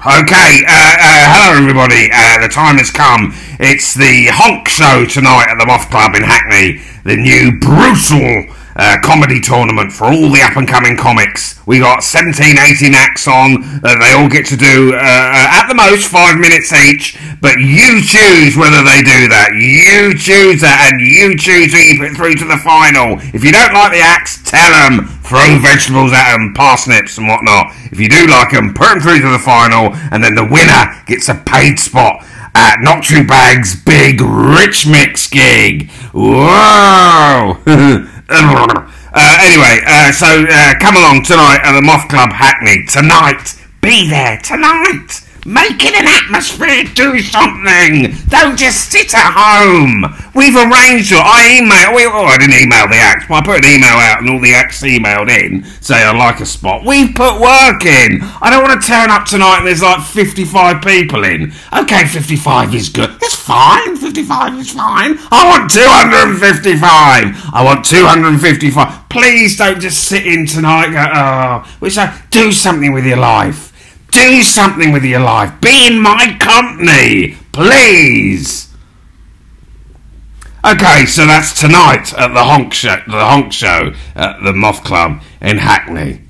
Okay, hello everybody. The time has come. It's the HONK show tonight at the Moth Club in Hackney. The new brutal comedy tournament for all the up-and-coming comics. We got 17, 18 acts on. They all get to do, at the most, 5 minutes each. But you choose whether they do that. You choose that, and you choose who you put through to the final. If you don't like the acts, tell them. Throw vegetables at them, parsnips and whatnot. If you do like them, put them through to the final, and then the winner gets a paid spot at Not Too Bag's big Rich Mix gig. Whoa! Anyway, so come along tonight at the Moth Club Hackney. Tonight. Be there tonight. Make it an atmosphere. Do something. Don't just sit at home. We've arranged it. I didn't email the acts, but I put an email out and all the acts emailed in say I like a spot. We've put work in. I don't want to turn up tonight and there's like 55 people in. Okay, 55 is good. It's fine. 55 is fine. I want 255. I want 255. Please don't just sit in tonight and go, do something with your life. Do something with your life. Be in my company, please. Okay, so that's tonight at the HONK show at the Moth Club in Hackney.